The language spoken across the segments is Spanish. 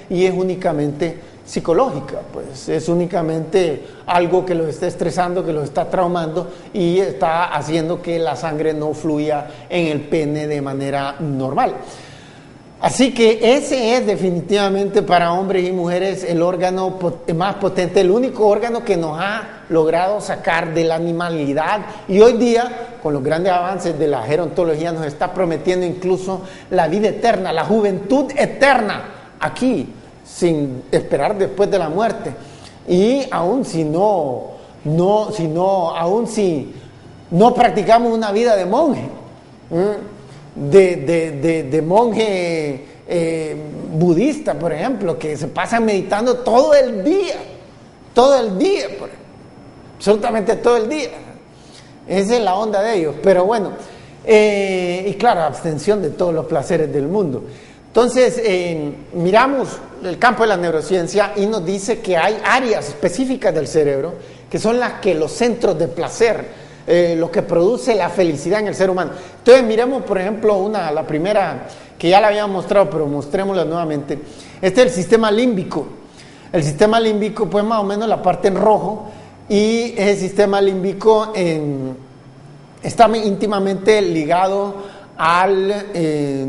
y es únicamente psicológica, pues es únicamente algo que los está estresando, que los está traumando y está haciendo que la sangre no fluya en el pene de manera normal. Así que ese es definitivamente para hombres y mujeres el órgano más potente, el único órgano que nos ha logrado sacar de la animalidad, y hoy día con los grandes avances de la gerontología nos está prometiendo incluso la vida eterna, la juventud eterna aquí, sin esperar después de la muerte. Y aún si no practicamos una vida de monje, de monje budista, por ejemplo, que se pasan meditando todo el día, absolutamente todo el día. Esa es la onda de ellos, pero bueno, y claro, abstención de todos los placeres del mundo. Entonces, miramos el campo de la neurociencia y nos dice que hay áreas específicas del cerebro que son las que los centros de placer, lo que produce la felicidad en el ser humano. Entonces, miremos, por ejemplo, la primera que ya la habíamos mostrado, pero mostrémosla nuevamente. Este es el sistema límbico. El sistema límbico, pues más o menos la parte en rojo, y ese sistema límbico está íntimamente ligado al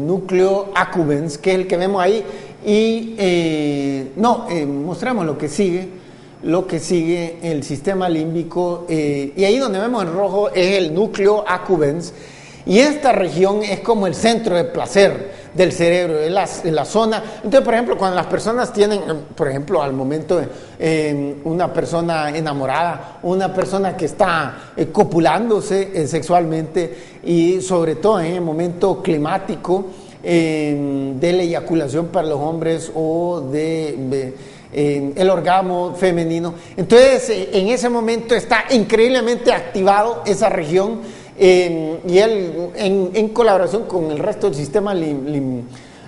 núcleo accumbens, que es el que vemos ahí, y mostramos lo que sigue, el sistema límbico, y ahí donde vemos en rojo es el núcleo accumbens, y esta región es como el centro de placer del cerebro, es la zona. Entonces, por ejemplo, cuando las personas tienen, por ejemplo, al momento una persona enamorada, una persona que está copulándose sexualmente, y sobre todo en el momento climático de la eyaculación para los hombres o el orgasmo femenino, entonces en ese momento está increíblemente activado esa región. Y él, en colaboración con el resto del sistema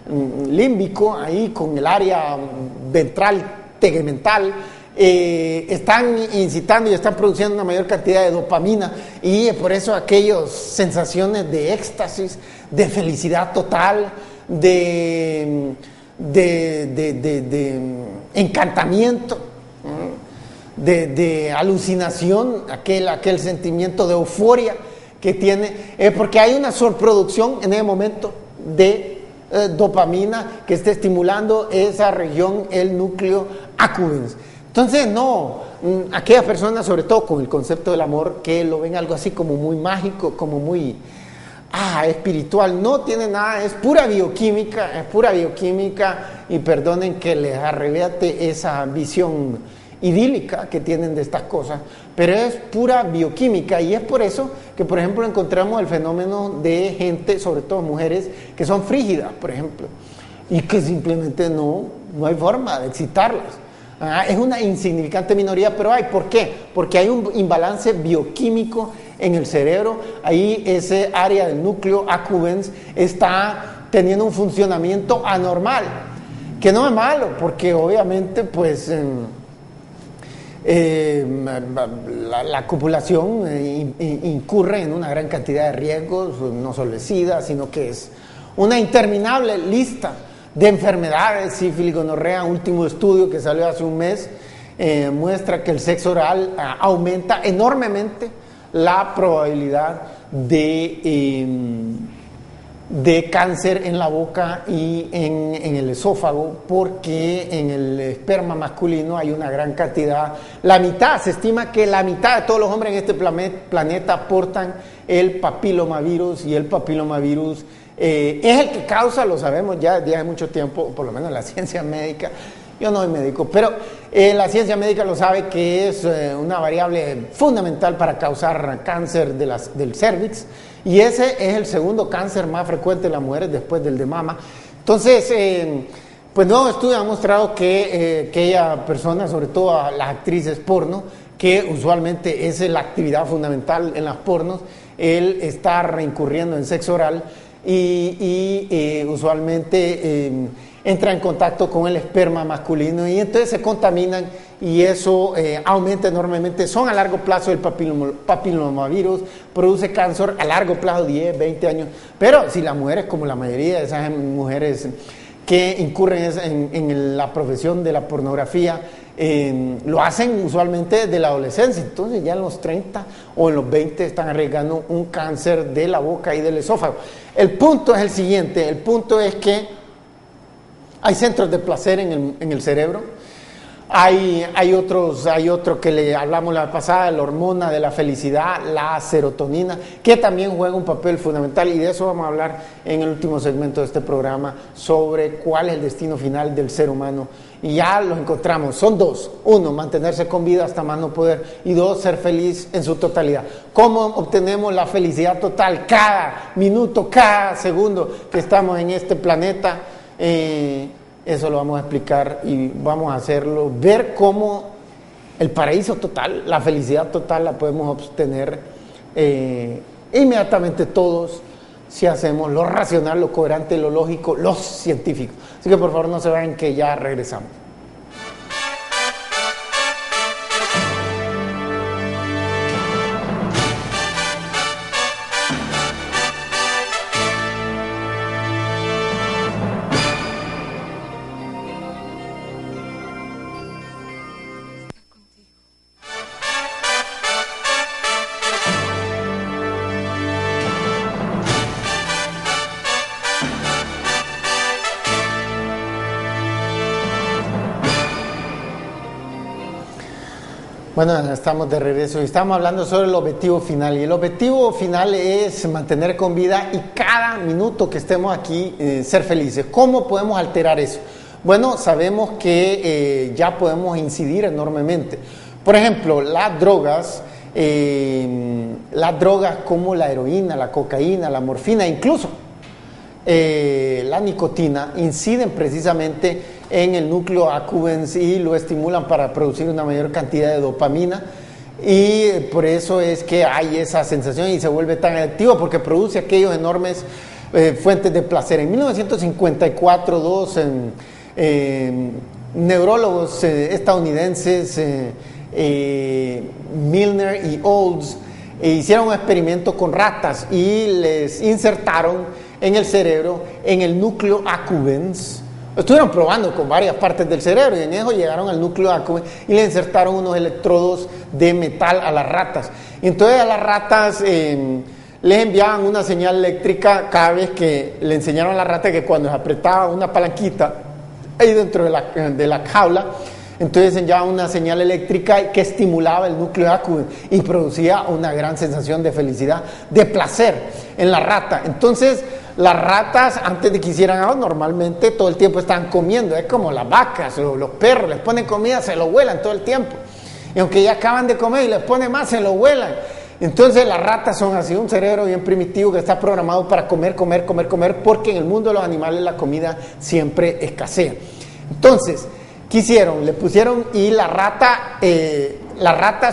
límbico, ahí con el área ventral tegmental, están incitando y están produciendo una mayor cantidad de dopamina, y por eso aquellas sensaciones de éxtasis, de felicidad total, de encantamiento, de alucinación, aquel sentimiento de euforia que tiene, porque hay una sobreproducción en ese momento de dopamina que está estimulando esa región, el núcleo accumbens. Entonces, aquellas personas, sobre todo con el concepto del amor, que lo ven algo así como muy mágico, como muy espiritual, no tiene nada, es pura bioquímica, y perdonen que les arrebate esa visión idílica que tienen de estas cosas, pero es pura bioquímica, y es por eso que, por ejemplo, encontramos el fenómeno de gente, sobre todo mujeres, que son frígidas, por ejemplo, y que simplemente no hay forma de excitarlas. Es una insignificante minoría, pero ¿por qué? Porque hay un imbalance bioquímico en el cerebro. Ahí ese área del núcleo accumbens está teniendo un funcionamiento anormal, que no es malo, porque obviamente pues la copulación incurre en una gran cantidad de riesgos, no solo es SIDA, sino que es una interminable lista de enfermedades, sífilis, gonorrea. Último estudio que salió hace un mes muestra que el sexo oral aumenta enormemente la probabilidad de cáncer en la boca y en el esófago, porque en el esperma masculino hay una gran cantidad, se estima que la mitad de todos los hombres en este planeta portan el papilomavirus, y el papilomavirus es el que causa, lo sabemos ya desde hace mucho tiempo, por lo menos la ciencia médica. Yo no soy médico, pero la ciencia médica lo sabe, que es una variable fundamental para causar cáncer del cérvix, y ese es el segundo cáncer más frecuente en las mujeres después del de mama. Entonces, pues nuevo estudio ha mostrado que aquella persona, sobre todo a las actrices porno, que usualmente esa es la actividad fundamental en las pornos, él está reincurriendo en sexo oral y usualmente entra en contacto con el esperma masculino, y entonces se contaminan, y eso aumenta enormemente. Son a largo plazo el papilomavirus, produce cáncer a largo plazo, 10, 20 años, pero si las mujeres, como la mayoría de esas mujeres que incurren en la profesión de la pornografía, lo hacen usualmente de la adolescencia. Entonces ya en los 30 o en los 20 están arriesgando un cáncer de la boca y del esófago. El punto es el siguiente, el punto es que hay centros de placer en el cerebro. Hay otro que le hablamos la pasada, la hormona de la felicidad, la serotonina, que también juega un papel fundamental, y de eso vamos a hablar en el último segmento de este programa, sobre cuál es el destino final del ser humano. Y ya lo encontramos, son dos: uno, mantenerse con vida hasta más no poder, y dos, ser feliz en su totalidad. ¿Cómo obtenemos la felicidad total cada minuto, cada segundo que estamos en este planeta? Eso lo vamos a explicar y vamos a hacerlo, ver cómo el paraíso total, la felicidad total la podemos obtener inmediatamente todos, si hacemos lo racional, lo coherente, lo lógico, lo científico. Así que por favor no se vayan, que ya regresamos. Bueno, estamos de regreso y estamos hablando sobre el objetivo final. Y el objetivo final es mantener con vida y cada minuto que estemos aquí ser felices. ¿Cómo podemos alterar eso? Bueno, sabemos que ya podemos incidir enormemente. Por ejemplo, las drogas como la heroína, la cocaína, la morfina, incluso la nicotina, inciden precisamente en el núcleo accumbens y lo estimulan para producir una mayor cantidad de dopamina, y por eso es que hay esa sensación y se vuelve tan adictivo, porque produce aquellos enormes fuentes de placer. En 1954, dos neurólogos estadounidenses, Milner y Olds, hicieron un experimento con ratas y les insertaron en el cerebro, en el núcleo accumbens. Estuvieron probando con varias partes del cerebro y en eso llegaron al núcleo accumbens y le insertaron unos electrodos de metal a las ratas. Y entonces a las ratas les enviaban una señal eléctrica cada vez que le enseñaron a la rata que cuando se apretaba una palanquita ahí dentro de la jaula, entonces enviaban una señal eléctrica que estimulaba el núcleo accumbens y producía una gran sensación de felicidad, de placer en la rata. Entonces las ratas, antes de que hicieran algo, normalmente todo el tiempo estaban comiendo. Es como las vacas o los perros, les ponen comida, se lo huelan todo el tiempo. Y aunque ya acaban de comer y les ponen más, se lo huelan. Entonces las ratas son así, un cerebro bien primitivo que está programado para comer, porque en el mundo de los animales la comida siempre escasea. Entonces, ¿qué hicieron? Le pusieron, y las ratas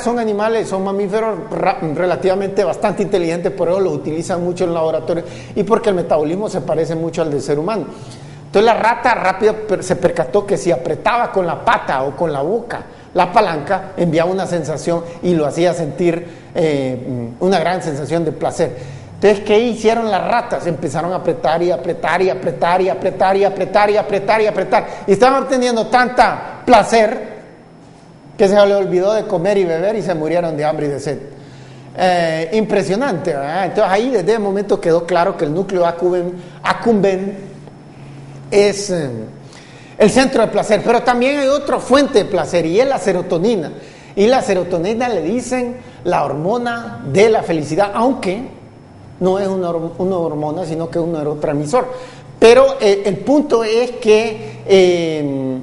son animales, son mamíferos relativamente bastante inteligentes, por eso los utilizan mucho en laboratorios y porque el metabolismo se parece mucho al del ser humano. Entonces la rata rápido se percató que si apretaba con la pata o con la boca la palanca, enviaba una sensación y lo hacía sentir una gran sensación de placer. Entonces, ¿qué hicieron las ratas? Empezaron a apretar y apretar y apretar y apretar y apretar y apretar y apretar, y estaban obteniendo tanta placer que se les olvidó de comer y beber y se murieron de hambre y de sed. Impresionante, ¿verdad? Entonces ahí desde el momento quedó claro que el núcleo accumbens es el centro de placer, pero también hay otra fuente de placer y es la serotonina. Y la serotonina le dicen la hormona de la felicidad, aunque no es una hormona, sino que es un neurotransmisor. Pero el punto es que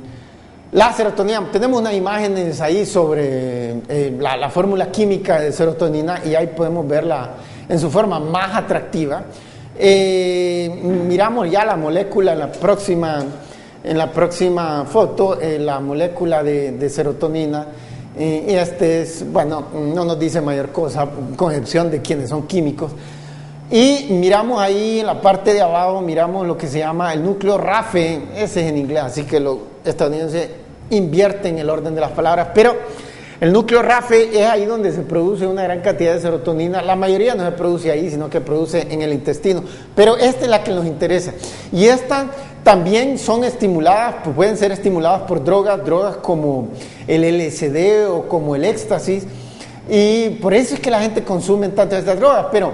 la serotonina, tenemos unas imágenes ahí sobre la fórmula química de serotonina y ahí podemos verla en su forma más atractiva. Miramos ya la molécula en la próxima foto, la molécula de serotonina. Y bueno, no nos dice mayor cosa, con excepción de quienes son químicos. Y miramos ahí en la parte de abajo, miramos lo que se llama el núcleo RAFE, ese es en inglés, así que los estadounidenses invierten el orden de las palabras, pero el núcleo RAFE es ahí donde se produce una gran cantidad de serotonina. La mayoría no se produce ahí, sino que produce en el intestino, pero esta es la que nos interesa. Y esta también son estimuladas, pues pueden ser estimuladas por drogas como el LSD o como el éxtasis, y por eso es que la gente consume tanto estas drogas, pero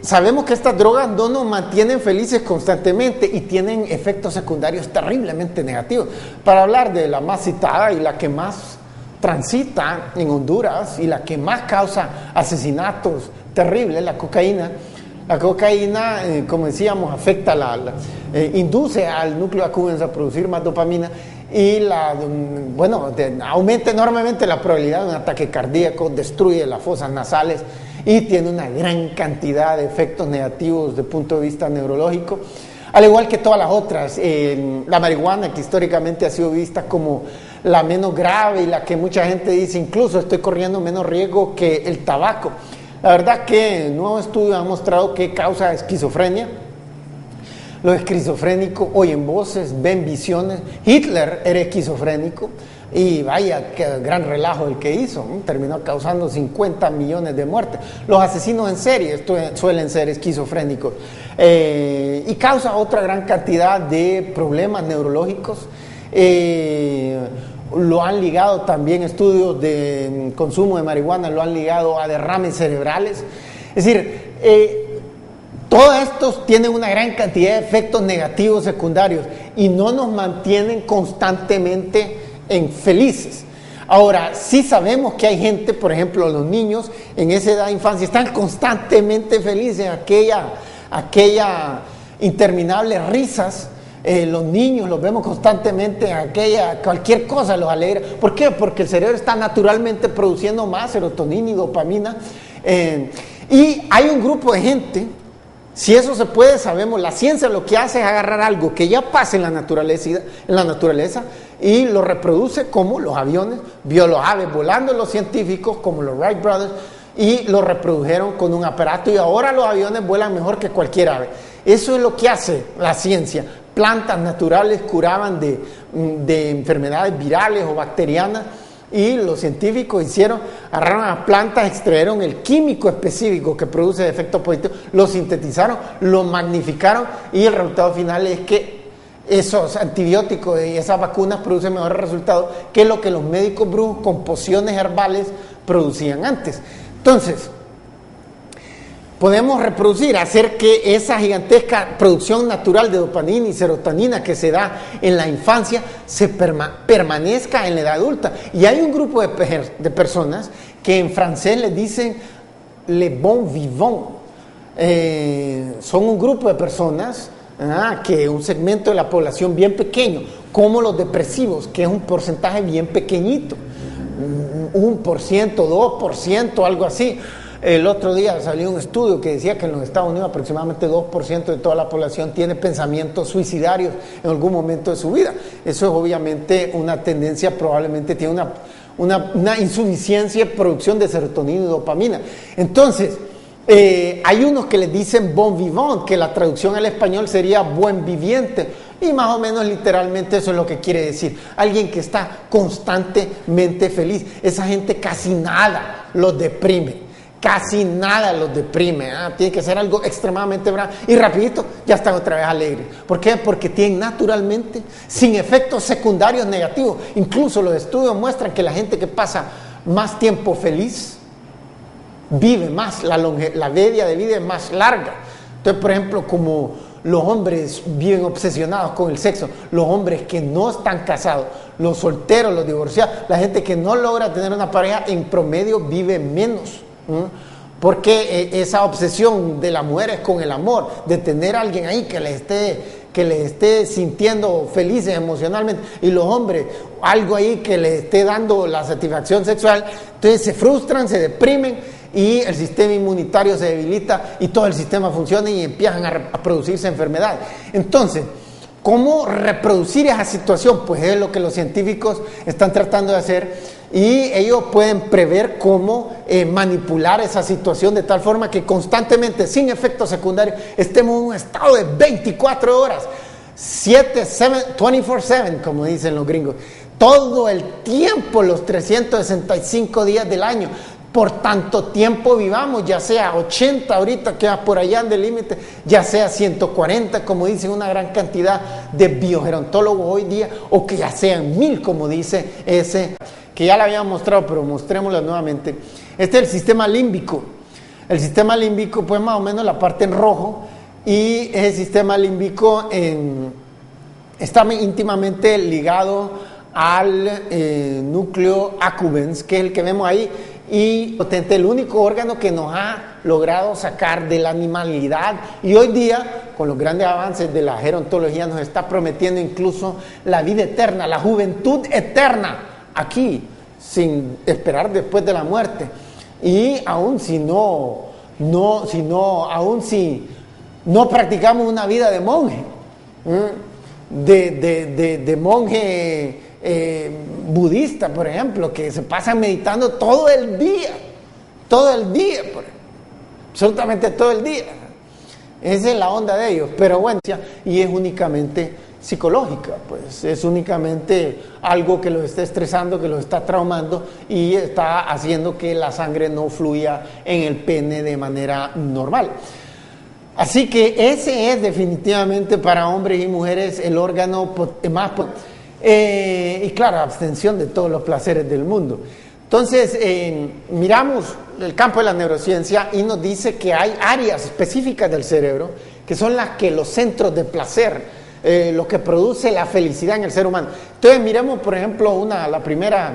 sabemos que estas drogas no nos mantienen felices constantemente y tienen efectos secundarios terriblemente negativos. Para hablar de la más citada y la que más transita en Honduras y la que más causa asesinatos terribles, la cocaína. La cocaína, como decíamos, afecta induce al núcleo accumbens a producir más dopamina y aumenta enormemente la probabilidad de un ataque cardíaco, destruye las fosas nasales y tiene una gran cantidad de efectos negativos desde el punto de vista neurológico, al igual que todas las otras. La marihuana, que históricamente ha sido vista como la menos grave y la que mucha gente dice, incluso estoy corriendo menos riesgo que el tabaco. La verdad que el nuevo estudio ha mostrado que causa esquizofrenia. Los esquizofrénicos oyen voces, ven visiones. Hitler era esquizofrénico y vaya, qué gran relajo el que hizo. Terminó causando 50 millones de muertes. Los asesinos en serie suelen ser esquizofrénicos y causa otra gran cantidad de problemas neurológicos. Lo han ligado también, estudios de consumo de marihuana lo han ligado a derrames cerebrales. Es decir, todos estos tienen una gran cantidad de efectos negativos secundarios y no nos mantienen constantemente felices. Ahora, sí sabemos que hay gente, por ejemplo, los niños en esa edad de infancia están constantemente felices, aquella interminables risas. Los niños los vemos constantemente, cualquier cosa los alegra. ¿Por qué? Porque el cerebro está naturalmente produciendo más serotonina y dopamina. Y hay un grupo de gente, si eso se puede, sabemos, la ciencia lo que hace es agarrar algo que ya pasa en la naturaleza y lo reproduce, como los aviones, vio los aves volando, los científicos como los Wright Brothers, y lo reprodujeron con un aparato y ahora los aviones vuelan mejor que cualquier ave. Eso es lo que hace la ciencia. Plantas naturales curaban de enfermedades virales o bacterianas y los científicos agarraron a plantas, extrajeron el químico específico que produce efectos positivos, lo sintetizaron, lo magnificaron y el resultado final es que esos antibióticos y esas vacunas producen mejores resultados que lo que los médicos brujos con pociones herbales producían antes. Entonces, podemos hacer que esa gigantesca producción natural de dopamina y serotonina que se da en la infancia se permanezca en la edad adulta. Y hay un grupo de personas que en francés les dicen les bons vivants. Son un grupo de personas que un segmento de la población bien pequeño, como los depresivos, que es un porcentaje bien pequeñito, 1%, 2%, algo así. El otro día salió un estudio que decía que en los Estados Unidos aproximadamente 2% de toda la población tiene pensamientos suicidarios en algún momento de su vida. Eso es obviamente una tendencia, probablemente tiene una insuficiencia de producción de serotonina y dopamina. Entonces, hay unos que les dicen bon vivant, que la traducción al español sería buen viviente, y más o menos literalmente eso es lo que quiere decir. Alguien que está constantemente feliz. Esa gente casi nada los deprime. Casi nada los deprime, tiene que ser algo extremadamente bravo y rapidito ya están otra vez alegres. ¿Por qué? Porque tienen naturalmente, sin efectos secundarios negativos. Incluso los estudios muestran que la gente que pasa más tiempo feliz vive más, la media de vida es más larga. Entonces, por ejemplo, como los hombres viven obsesionados con el sexo, los hombres que no están casados, los solteros, los divorciados, la gente que no logra tener una pareja en promedio vive menos. Porque esa obsesión de las mujeres con el amor, de tener a alguien ahí que les esté sintiendo felices emocionalmente, y los hombres algo ahí que les esté dando la satisfacción sexual, entonces se frustran, se deprimen y el sistema inmunitario se debilita y todo el sistema funciona y empiezan a producirse enfermedades. Entonces, ¿cómo reproducir esa situación? Pues es lo que los científicos están tratando de hacer. Y ellos pueden prever cómo manipular esa situación de tal forma que constantemente, sin efectos secundarios, estemos en un estado de 24 horas, 24/7, como dicen los gringos, todo el tiempo, los 365 días del año, por tanto tiempo vivamos, ya sea 80 ahorita que va por allá del límite, ya sea 140 como dicen una gran cantidad de biogerontólogos hoy día, o que ya sean 1000 como dice ese, que ya le había mostrado, pero mostrémoslo nuevamente. Este es el sistema límbico. El sistema límbico, pues más o menos la parte en rojo, y ese sistema límbico está íntimamente ligado al núcleo accumbens, que es el que vemos ahí, y potente, el único órgano que nos ha logrado sacar de la animalidad, y hoy día con los grandes avances de la gerontología nos está prometiendo incluso la vida eterna, la juventud eterna aquí, sin esperar después de la muerte. Y aún si no practicamos una vida de monje, de monje budista, por ejemplo, que se pasan meditando todo el día, absolutamente todo el día. Esa es la onda de ellos, pero bueno, y es únicamente psicológica, pues es únicamente algo que los está estresando, que los está traumando y está haciendo que la sangre no fluya en el pene de manera normal. Así que ese es definitivamente para hombres y mujeres el órgano más y claro, abstención de todos los placeres del mundo. Entonces, miramos el campo de la neurociencia y nos dice que hay áreas específicas del cerebro que son las que los centros de placer, lo que produce la felicidad en el ser humano. Entonces, miremos, por ejemplo, la primera